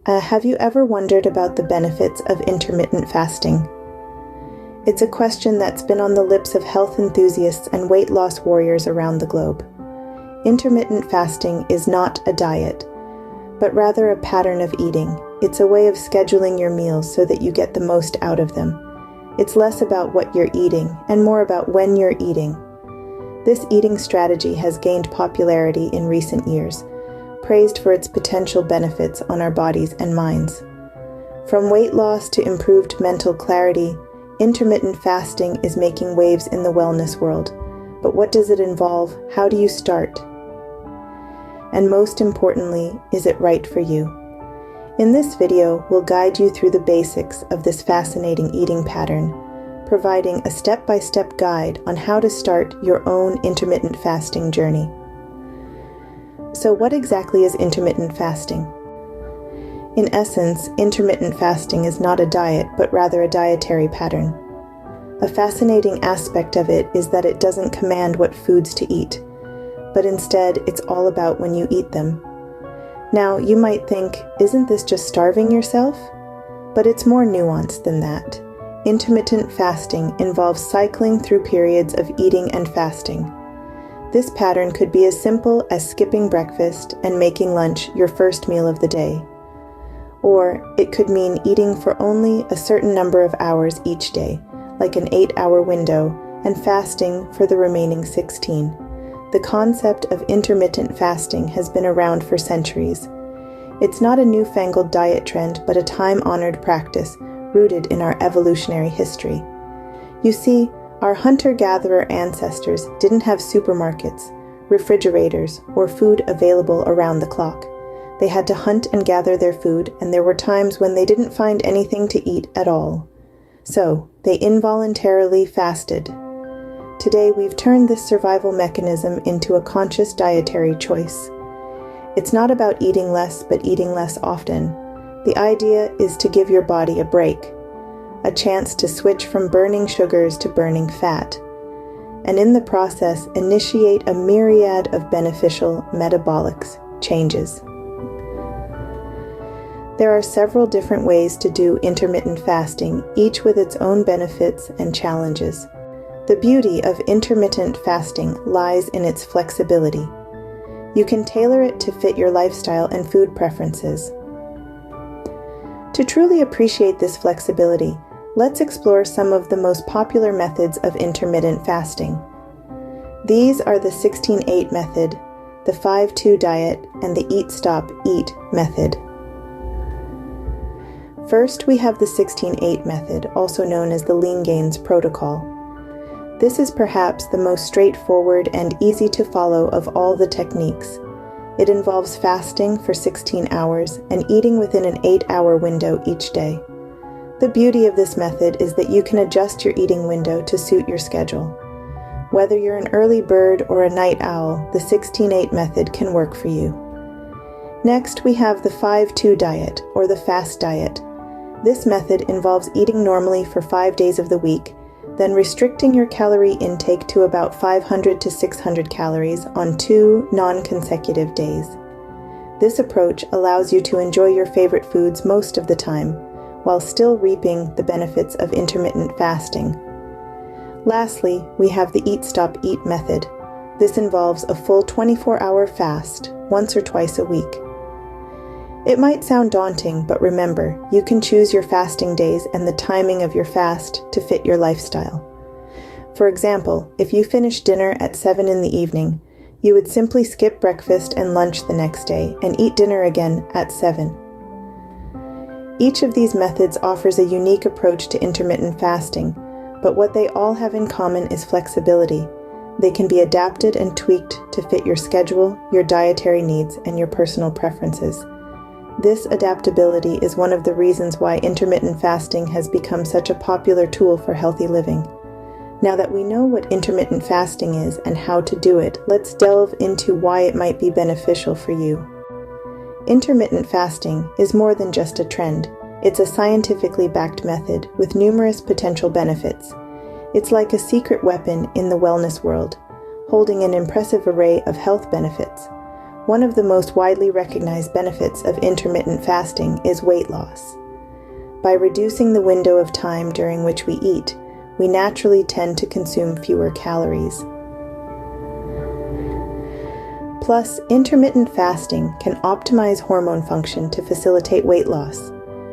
Have you ever wondered about the benefits of intermittent fasting? It's a question that's been on the lips of health enthusiasts and weight loss warriors around the globe. Intermittent fasting is not a diet, but rather a pattern of eating. It's a way of scheduling your meals so that you get the most out of them. It's less about what you're eating and more about when you're eating. This eating strategy has gained popularity in recent years, praised for its potential benefits on our bodies and minds. From weight loss to improved mental clarity, intermittent fasting is making waves in the wellness world. But what does it involve? How do you start? And most importantly, is it right for you? In this video, we'll guide you through the basics of this fascinating eating pattern, providing a step-by-step guide on how to start your own intermittent fasting journey. So what exactly is intermittent fasting? In essence, intermittent fasting is not a diet, but rather a dietary pattern. A fascinating aspect of it is that it doesn't command what foods to eat, but instead it's all about when you eat them. Now, you might think, isn't this just starving yourself? But it's more nuanced than that. Intermittent fasting involves cycling through periods of eating and fasting. This pattern could be as simple as skipping breakfast and making lunch your first meal of the day. Or it could mean eating for only a certain number of hours each day, like an 8-hour window, and fasting for the remaining 16. The concept of intermittent fasting has been around for centuries. It's not a newfangled diet trend, but a time-honored practice rooted in our evolutionary history. You see, our hunter-gatherer ancestors didn't have supermarkets, refrigerators, or food available around the clock. They had to hunt and gather their food, and there were times when they didn't find anything to eat at all. So, they involuntarily fasted. Today, we've turned this survival mechanism into a conscious dietary choice. It's not about eating less, but eating less often. The idea is to give your body a break, a chance to switch from burning sugars to burning fat, and in the process, initiate a myriad of beneficial metabolic changes. There are several different ways to do intermittent fasting, each with its own benefits and challenges. The beauty of intermittent fasting lies in its flexibility. You can tailor it to fit your lifestyle and food preferences. To truly appreciate this flexibility, let's explore some of the most popular methods of intermittent fasting. These are the 16-8 method, the 5-2 diet, and the eat-stop-eat method. First, we have the 16-8 method, also known as the Lean Gains protocol. This is perhaps the most straightforward and easy to follow of all the techniques. It involves fasting for 16 hours and eating within an 8-hour window each day. The beauty of this method is that you can adjust your eating window to suit your schedule. Whether you're an early bird or a night owl, the 16-8 method can work for you. Next, we have the 5-2 diet, or the fast diet. This method involves eating normally for 5 days of the week, then restricting your calorie intake to about 500 to 600 calories on 2 non-consecutive days. This approach allows you to enjoy your favorite foods most of the time, while still reaping the benefits of intermittent fasting. Lastly, we have the eat-stop-eat method. This involves a full 24-hour fast, once or twice a week. It might sound daunting, but remember, you can choose your fasting days and the timing of your fast to fit your lifestyle. For example, if you finish dinner at 7 in the evening, you would simply skip breakfast and lunch the next day and eat dinner again at 7. Each of these methods offers a unique approach to intermittent fasting, but what they all have in common is flexibility. They can be adapted and tweaked to fit your schedule, your dietary needs, and your personal preferences. This adaptability is one of the reasons why intermittent fasting has become such a popular tool for healthy living. Now that we know what intermittent fasting is and how to do it, let's delve into why it might be beneficial for you. Intermittent fasting is more than just a trend. It's a scientifically backed method with numerous potential benefits. It's like a secret weapon in the wellness world, holding an impressive array of health benefits. One of the most widely recognized benefits of intermittent fasting is weight loss. By reducing the window of time during which we eat, we naturally tend to consume fewer calories. Plus, intermittent fasting can optimize hormone function to facilitate weight loss.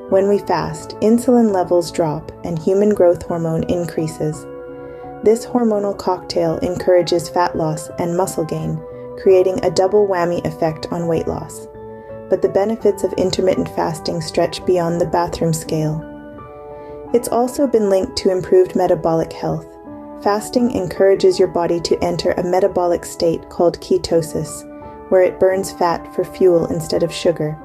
When we fast, insulin levels drop and human growth hormone increases. This hormonal cocktail encourages fat loss and muscle gain, creating a double whammy effect on weight loss. But the benefits of intermittent fasting stretch beyond the bathroom scale. It's also been linked to improved metabolic health. Fasting encourages your body to enter a metabolic state called ketosis, where it burns fat for fuel instead of sugar.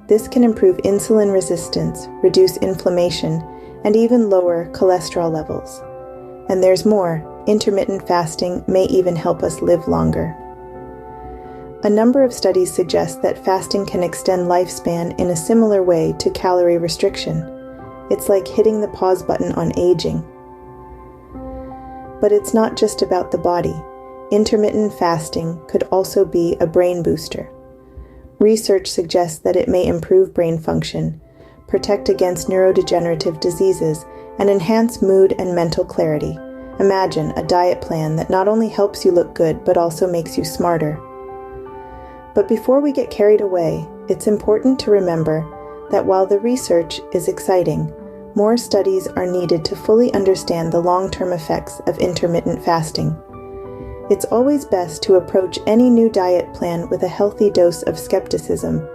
This can improve insulin resistance, reduce inflammation, and even lower cholesterol levels. And there's more, intermittent fasting may even help us live longer. A number of studies suggest that fasting can extend lifespan in a similar way to calorie restriction. It's like hitting the pause button on aging. But it's not just about the body. Intermittent fasting could also be a brain booster. Research suggests that it may improve brain function, protect against neurodegenerative diseases, and enhance mood and mental clarity. Imagine a diet plan that not only helps you look good, but also makes you smarter. But before we get carried away, it's important to remember that while the research is exciting, more studies are needed to fully understand the long-term effects of intermittent fasting. It's always best to approach any new diet plan with a healthy dose of skepticism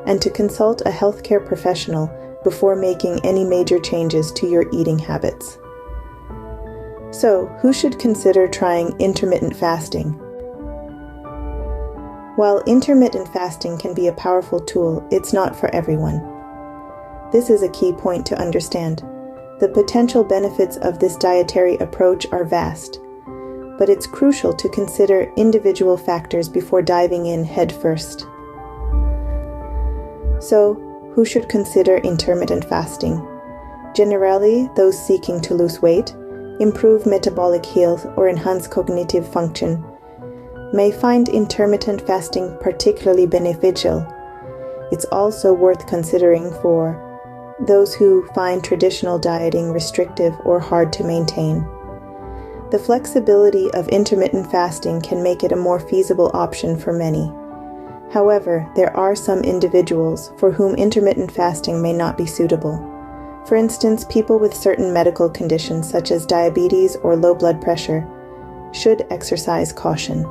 and to consult a healthcare professional before making any major changes to your eating habits. So, who should consider trying intermittent fasting? While intermittent fasting can be a powerful tool, it's not for everyone. This is a key point to understand. The potential benefits of this dietary approach are vast, but it's crucial to consider individual factors before diving in headfirst. So, who should consider intermittent fasting? Generally, those seeking to lose weight, improve metabolic health, or enhance cognitive function may find intermittent fasting particularly beneficial. It's also worth considering for those who find traditional dieting restrictive or hard to maintain. The flexibility of intermittent fasting can make it a more feasible option for many. However, there are some individuals for whom intermittent fasting may not be suitable. For instance, people with certain medical conditions such as diabetes or low blood pressure should exercise caution.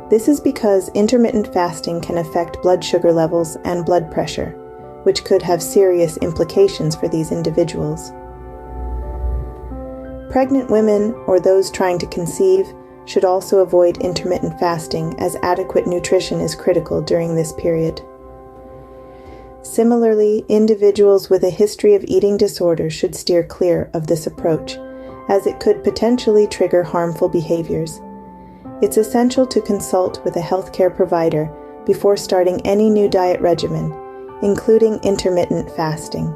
This is because intermittent fasting can affect blood sugar levels and blood pressure, which could have serious implications for these individuals. Pregnant women or those trying to conceive should also avoid intermittent fasting, as adequate nutrition is critical during this period. Similarly, individuals with a history of eating disorders should steer clear of this approach, as it could potentially trigger harmful behaviors. It's essential to consult with a healthcare provider before starting any new diet regimen, including intermittent fasting.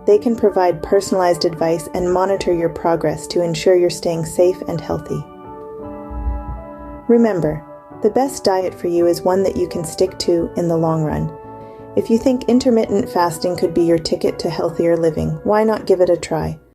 They can provide personalized advice and monitor your progress to ensure you're staying safe and healthy. Remember, the best diet for you is one that you can stick to in the long run. If you think intermittent fasting could be your ticket to healthier living, why not give it a try?